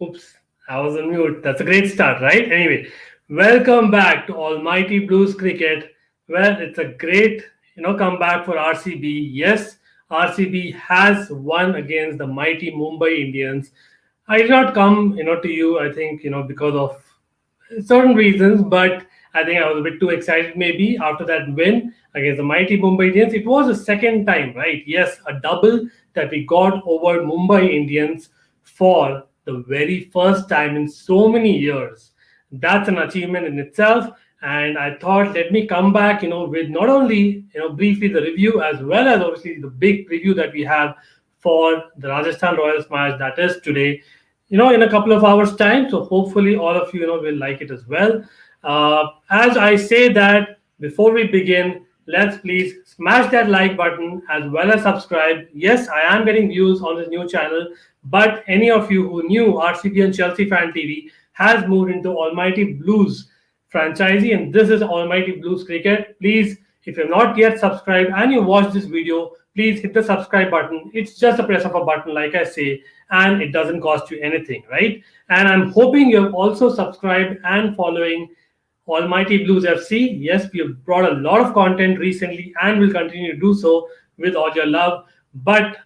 Oops, I was on mute. That's a great start, right? Anyway, welcome back to Almighty Blues Cricket. Well, it's a great, comeback for RCB. Yes, RCB has won against the mighty Mumbai Indians. I did not come, to you. I think, because of certain reasons, but I think I was a bit too excited maybe after that win against the mighty Mumbai Indians. It was the second time, right? Yes, a double that we got over Mumbai Indians for the very first time in so many years. That's an achievement in itself. And I thought, let me come back, with not only, briefly the review as well as obviously the big preview that we have for the Rajasthan Royals match that is today in a couple of hours time, so hopefully all of you will like it as well. As I say that, before we begin, let's please smash that like button as well as subscribe. Yes, I am getting views on this new channel, but any of you who knew RCBian Chelsea Fan Tv has moved into Almighty Blues franchisee, and this is Almighty Blues Cricket. Please, if you're not yet subscribed and you watch this video, please hit the subscribe button. It's just a press of a button, like I say, and it doesn't cost you anything, right? And I'm hoping you have also subscribed and following Almighty Blues FC. Yes, we have brought a lot of content recently and will continue to do so with all your love. But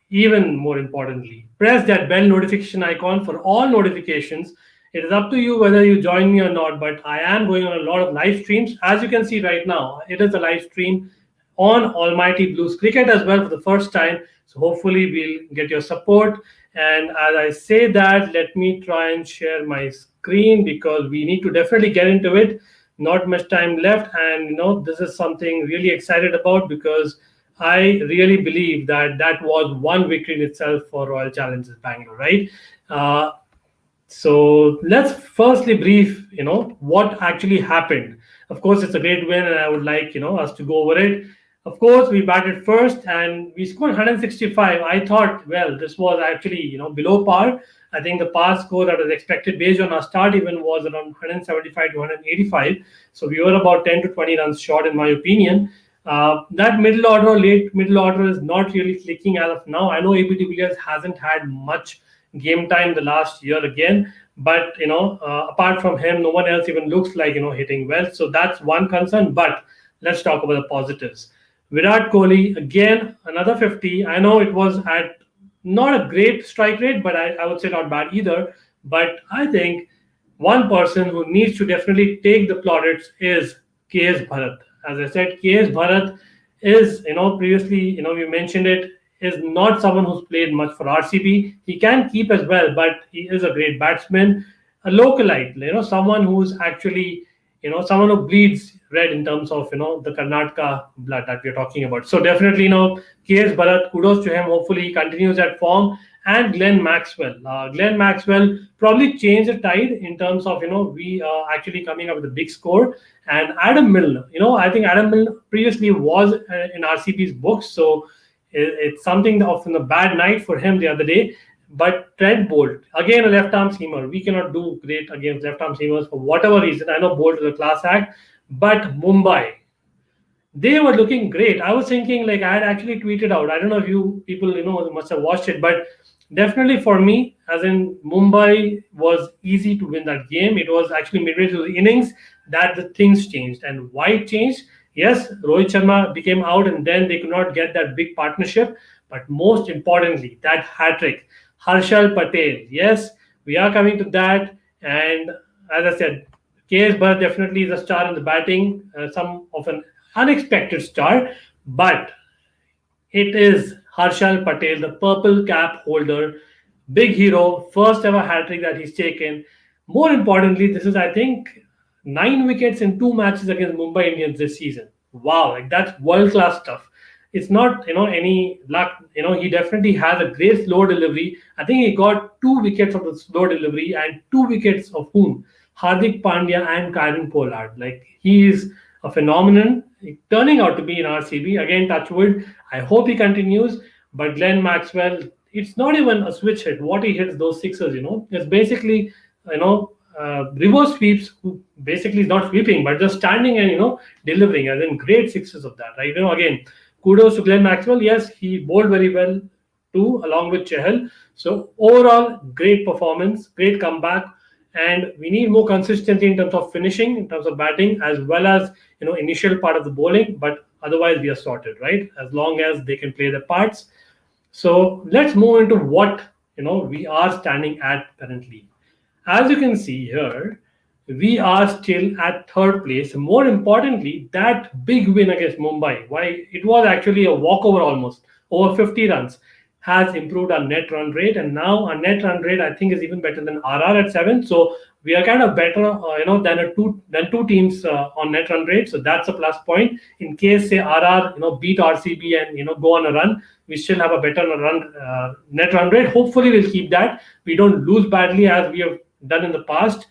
even more importantly, press that bell notification icon for all notifications. It is up to you whether you join me or not, but I am going on a lot of live streams. As you can see right now, it is a live stream on Almighty Blues Cricket as well for the first time. So hopefully we'll get your support. And as I say that, let me try and share my screen because we need to definitely get into it. Not much time left. And, this is something really excited about because I really believe that that was one victory in itself for Royal Challengers Bangalore, right? So let's firstly brief, what actually happened. Of course, it's a great win, and I would like, us to go over it. Of course, we batted first, and we scored 165. I thought, well, this was actually, below par. I think the par score that was expected based on our start even was around 175 to 185. So we were about 10 to 20 runs short, in my opinion. That middle order, late middle order is not really clicking as of now. I know AB de Villiers hasn't had much game time the last year again, but apart from him, no one else even looks like hitting well. So that's one concern. But let's talk about the positives. Virat Kohli again, another 50. I know it was at not a great strike rate, but I would say not bad either. But I think one person who needs to definitely take the plaudits is KS Bharat. As I said, KS Bharat is, previously, we mentioned it, is not someone who's played much for RCB. He can keep as well, but he is a great batsman, a localite, someone who's actually, someone who bleeds red in terms of, the Karnataka blood that we're talking about. So definitely, KS Bharat, kudos to him. Hopefully he continues that form. And Glenn Maxwell. Glenn Maxwell probably changed the tide in terms of, we actually coming up with a big score. And Adam Milne, I think Adam Milne previously was in RCB's books. So it's something of a bad night for him the other day. But Trent Bolt, again a left-arm seamer. We cannot do great against left-arm seamers for whatever reason. I know Bolt is a class act, but Mumbai, they were looking great. I was thinking, like, I had actually tweeted out. I don't know if you people, must have watched it, but definitely for me, as in Mumbai was easy to win that game. It was actually midway through the innings that the things changed. And why it changed? Yes, Rohit Sharma became out and then they could not get that big partnership. But most importantly, that hat-trick, Harshal Patel. Yes, we are coming to that. And as I said, KS Bharat definitely is a star in the batting, some of an unexpected star. But it is Harshal Patel, the purple cap holder, big hero, first ever hat-trick that he's taken. More importantly, this is, I think, 9 wickets in 2 matches against Mumbai Indians this season. Wow, like that's world-class stuff. It's not, any luck. He definitely has a great slow delivery. I think he got 2 wickets of the slow delivery and 2 wickets of whom? Hardik Pandya and Kyron Pollard. Like, he is a phenomenon, turning out to be in RCB. Again, touch wood. I hope he continues. But Glenn Maxwell, it's not even a switch hit. What he hits those sixers, it's basically, reverse sweeps, who basically is not sweeping, but just standing and, delivering, as in great sixes of that, right? Again, kudos to Glenn Maxwell. Yes, he bowled very well. too, along with Chehal. So overall, great performance, great comeback, and we need more consistency in terms of finishing, in terms of batting, as well as initial part of the bowling. But otherwise, we are sorted, right? As long as they can play their parts. So let's move into what we are standing at currently. As you can see here, we are still at third place. More importantly, that big win against Mumbai, why it was actually a walkover almost, over 50 runs, has improved our net run rate. And now our net run rate, I think, is even better than RR at 7. So we are kind of better, than two teams on net run rate. So that's a plus point. In case, say, RR, beat RCB and, go on a run, we still have a better net run rate. Hopefully, we'll keep that. We don't lose badly as we have done in the past,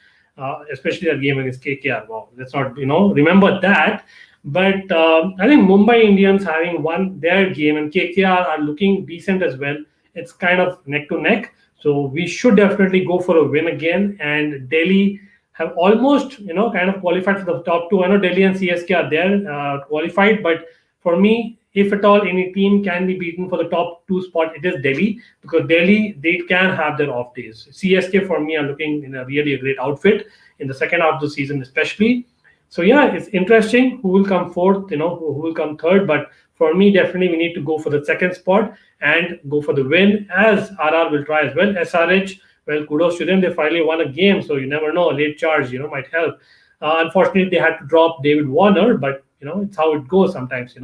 especially that game against KKR. Wow, let's not remember that. But I think Mumbai Indians having won their game and KKR are looking decent as well. It's kind of neck to neck. So we should definitely go for a win again. And Delhi have almost kind of qualified for the top two. I know Delhi and CSK are there qualified, but for me, if at all any team can be beaten for the top two spot, it is Delhi, because Delhi, they can have their off days. CSK for me are looking in a really a great outfit in the second half of the season, especially. So yeah, it's interesting who will come fourth, who will come third. But for me, definitely we need to go for the second spot and go for the win, as RR will try as well. SRH, well, kudos to them. They finally won a game, so you never know. A late charge, might help. Unfortunately, they had to drop David Warner, but it's how it goes sometimes.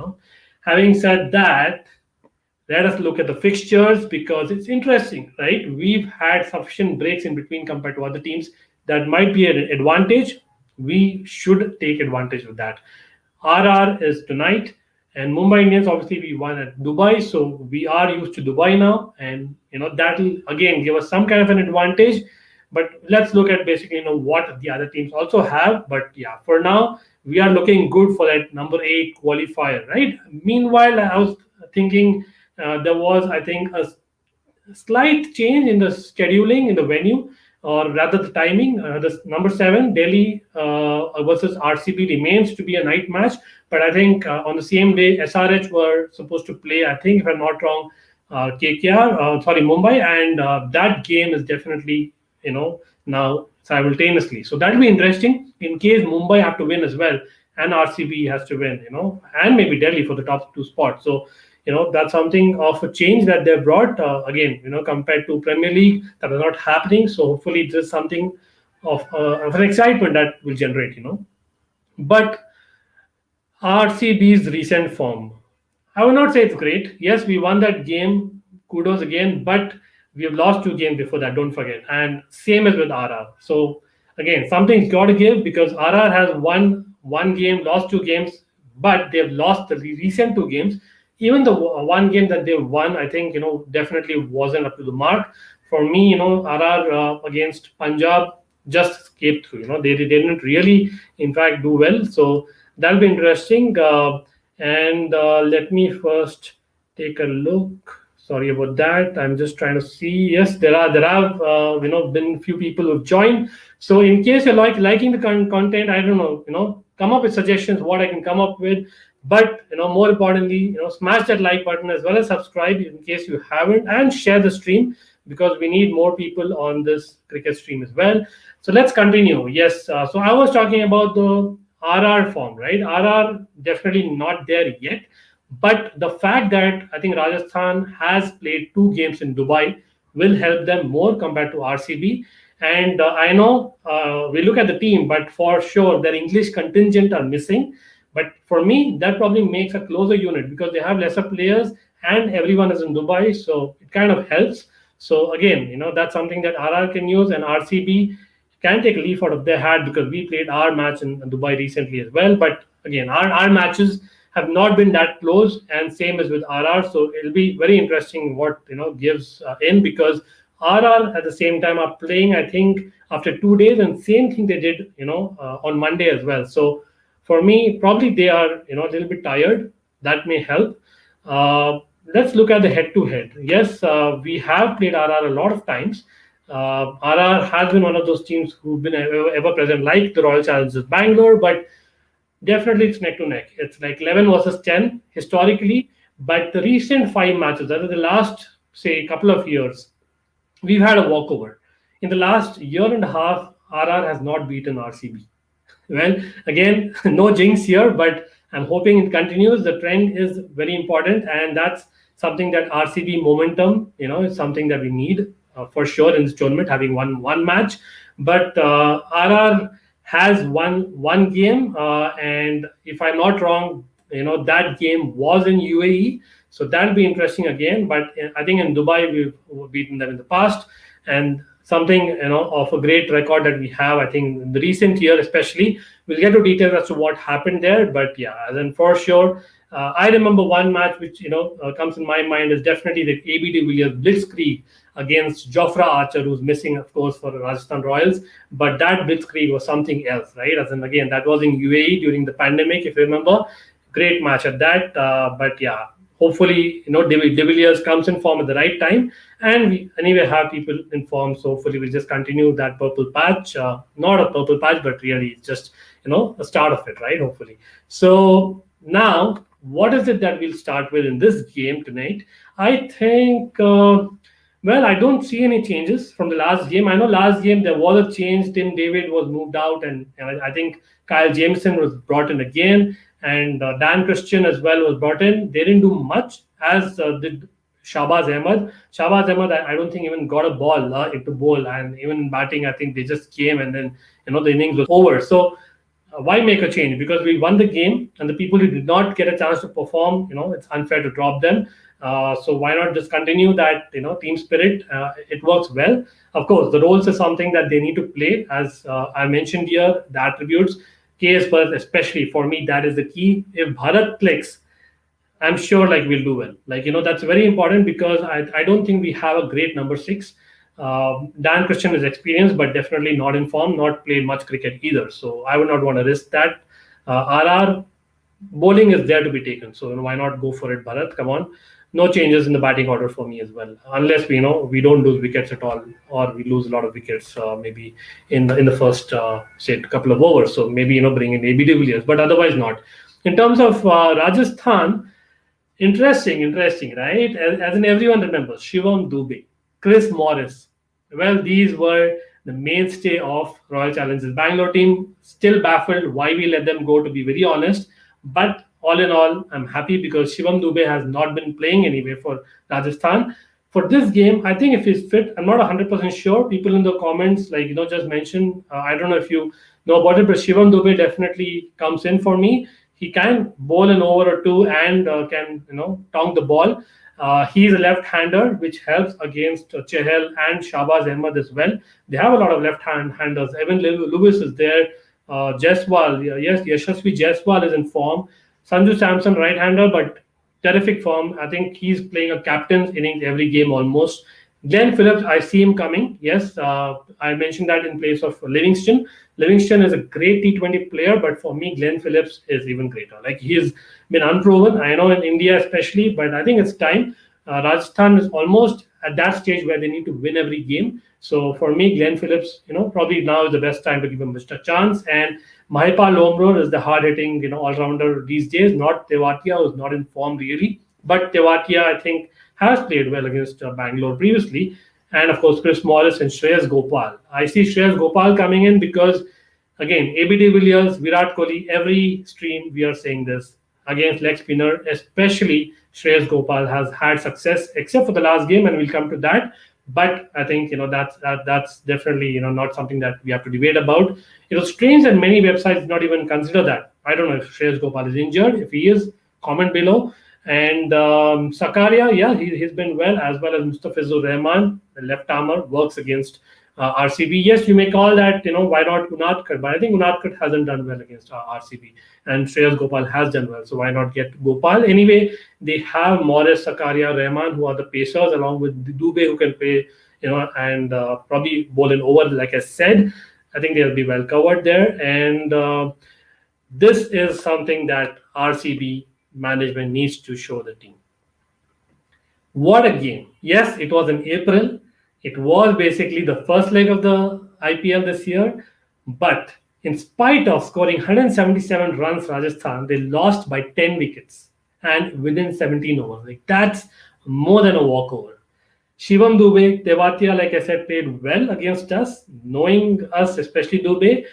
Having said that, let us look at the fixtures, because it's interesting, right? We've had sufficient breaks in between compared to other teams. That might be an advantage. We should take advantage of that. RR is tonight, and Mumbai Indians, obviously we won at Dubai, so we are used to Dubai now, and that'll again give us some kind of an advantage. But let's look at basically what the other teams also have. But yeah, for now we are looking good for that number 8 qualifier, right? Meanwhile, I was thinking there was, I think, a slight change in the scheduling in the venue, or rather the timing. The number 7 Delhi versus RCB remains to be a night match, but I think on the same day SRH were supposed to play, I think if I'm not wrong, KKR, sorry, Mumbai, and that game is definitely now simultaneously. So that'll be interesting in case Mumbai have to win as well, and RCB has to win, and maybe Delhi for the top 2 spots. So that's something of a change that they've brought again, compared to Premier League, that was not happening. So hopefully this is something of an excitement that will generate. But RCB's recent form, I would not say it's great. Yes, we won that game, kudos again, but we have lost 2 games before that, don't forget. And same as with RR. So again, something's got to give, because RR has won 1 game, lost 2 games, but they've lost the recent 2 games. Even the 1 game that they won, I think, definitely wasn't up to the mark. For me, RR against Punjab just escaped through. They didn't really, in fact, do well. So that'll be interesting. And let me first take a look. Sorry about that. I'm just trying to see. Yes, there have been few people who've joined. So in case you're liking the content, I don't know, come up with suggestions what I can come up with. But more importantly, smash that like button as well as subscribe in case you haven't, and share the stream, because we need more people on this cricket stream as well. So let's continue. Yes, so I was talking about the RR form, right? RR definitely not there yet, but the fact that I think Rajasthan has played 2 games in Dubai will help them more compared to RCB. And I know we look at the team, but for sure their English contingent are missing. But for me, that probably makes a closer unit, because they have lesser players and everyone is in Dubai, so it kind of helps. So again, that's something that RR can use, and RCB can take a leaf out of their hat, because we played our match in Dubai recently as well. But again, our matches have not been that close, and same as with RR. So it'll be very interesting what gives in, because RR at the same time are playing, I think, after 2 days, and same thing they did on Monday as well. So for me, probably they are a little bit tired. That may help. Let's look at the head-to-head. Yes, we have played RR a lot of times. RR has been one of those teams who've been ever present, like the Royal Challengers Bangalore, but definitely it's neck to neck. It's like 11 versus 10 historically, but the recent 5 matches, that is the last say a couple of years, we've had a walkover. In the last year and a half, RR has not beaten RCB. Well, again, no jinx here, but I'm hoping it continues. The trend is very important, and that's something that RCB momentum, is something that we need for sure in this tournament, having won one match. But RR has won one game, and if I'm not wrong, that game was in UAE, so that'll be interesting again. But I think in Dubai we've beaten them in the past, and something of a great record that we have. I think in the recent year, especially, we'll get to details as to what happened there. But yeah, then for sure, I remember one match which comes in my mind is definitely the AB de Villiers blitzkrieg against Jofra Archer, who's missing, of course, for the Rajasthan Royals. But that blitzkrieg was something else, right? As in, again, that was in UAE during the pandemic, if you remember. Great match at that. But yeah, hopefully, De Villiers comes in form at the right time, and we anyway have people in form. So hopefully, we'll just continue that purple patch. Not a purple patch, but really it's just the start of it, right? Hopefully. So now, what is it that we'll start with in this game tonight? I think. Well, I don't see any changes from the last game. I know last game there was a change. Tim David was moved out, and I think Kyle Jameson was brought in again, and Dan Christian as well was brought in. They didn't do much, as did Shahbaz Ahmed. Shahbaz Ahmed, I don't think even got a ball into bowl, and even in batting, I think they just came and then the innings was over. So why make a change? Because we won the game, and the people who did not get a chance to perform, it's unfair to drop them. So why not just continue that team spirit? It works well. Of course, the roles is something that they need to play, as I mentioned here. The attributes, KS Bharat especially, for me, that is the key. If Bharat clicks, I'm sure we'll do well. That's very important, because I don't think we have a great number 6. Dan Christian is experienced, but definitely not in form, not played much cricket either. So I would not want to risk that. RR bowling is there to be taken. So why not go for it, Bharat? Come on. No changes in the batting order for me as well, unless we don't lose wickets at all, or we lose a lot of wickets maybe in the first say couple of overs. So maybe bring in AB de Villiers, but otherwise not. In terms of Rajasthan, interesting, right? As in everyone remembers, Shivam Dube, Chris Morris. Well, these were the mainstay of Royal Challengers Bangalore team. Still baffled why we let them go, to be very honest. But all in all, I'm happy because Shivam Dube has not been playing anyway for Rajasthan. For this game, I think if he's fit, I'm not 100% sure. People in the comments, just mentioned, I don't know if you know about it, but Shivam Dube definitely comes in for me. He can bowl an over or two and can, tongue the ball. He's a left-hander, which helps against Chahal and Shahbaz Ahmed as well. They have a lot of left-handers. Evan Lewis is there. Jaiswal, yes, Yashasvi Jaiswal is in form. Sanju Samson, right-hander, but terrific form. I think he's playing a captain's innings every game almost. Glenn Phillips, I see him coming. Yes, I mentioned that in place of Livingston. Livingston is a great T20 player, but for me, Glenn Phillips is even greater. He's been unproven, I know, in India especially, but I think it's time. Rajasthan is almost at that stage where they need to win every game. So for me, Glenn Phillips, probably now is the best time to give him a chance. And Mahipal Lomror is the hard-hitting, all-rounder these days. Not Tewatia, who's not in form really, but Tewatia, I think, has played well against Bangalore previously. And of course, Chris Morris and Shreyas Gopal. I see Shreyas Gopal coming in because, again, AB de Villiers, Virat Kohli, every stream we are saying this against leg spinner, especially Shreyas Gopal has had success, except for the last game, and we'll come to that. But I think that's definitely not something that we have to debate about. It was strange that many websites did not even consider that. I don't know if Shreyas Gopal is injured. If he is, comment below. And Sakaria, yeah, he's been well as Mustafizur Rahman, the left armer, works against RCB. Yes, you may call that, why not Unadkat? But I think Unadkat hasn't done well against RCB. And Shreyas Gopal has done well. So why not get Gopal? Anyway, they have Morris, Sakaria, Rahman, who are the pacers, along with Dube, who can play, and probably bowl in over, like I said. I think they'll be well covered there. And this is something that RCB management needs to show the team. What a game. Yes, it was in April. It was basically the first leg of the IPL this year. But in spite of scoring 177 runs, Rajasthan, they lost by 10 wickets and within 17 overs. That's more than a walkover. Shivam Dubey, Tewatia, like I said, played well against us, knowing us, especially Dubey.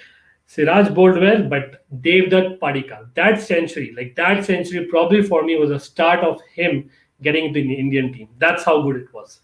Siraj bowled well, but Devdutt Padikkal, that century probably for me was a start of him getting into the Indian team. That's how good it was.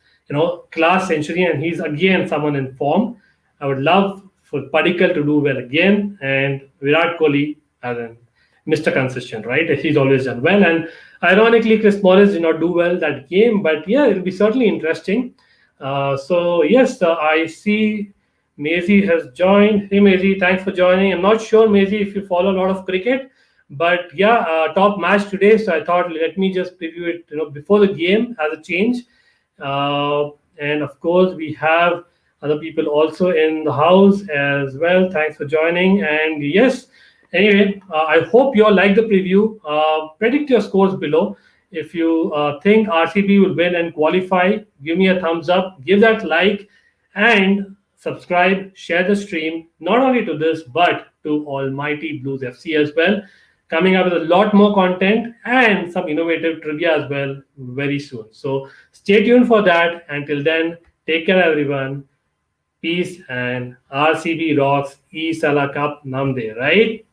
Class century, and he's again someone in form. I would love for Padikkal to do well again, and Virat Kohli as in Mr. Consistent, right? He's always done well. And ironically, Chris Morris did not do well that game, but yeah, it'll be certainly interesting. So yes, I see Maisie has joined. Hey Maisie, thanks for joining. I'm not sure, Maisie, if you follow a lot of cricket, but yeah, top match today. So I thought let me just preview it, before the game as a change. And of course, we have other people also in the house as well. Thanks for joining. And yes, anyway, I hope you all like the preview. Predict your scores below. If you think RCB will win and qualify, give me a thumbs up, give that like, and subscribe, share the stream, not only to this, but to Almighty Blues FC as well. Coming up with a lot more content and some innovative trivia as well very soon. So stay tuned for that. Until then, take care, everyone. Peace and RCB rocks. E Sala Cup Namde, right?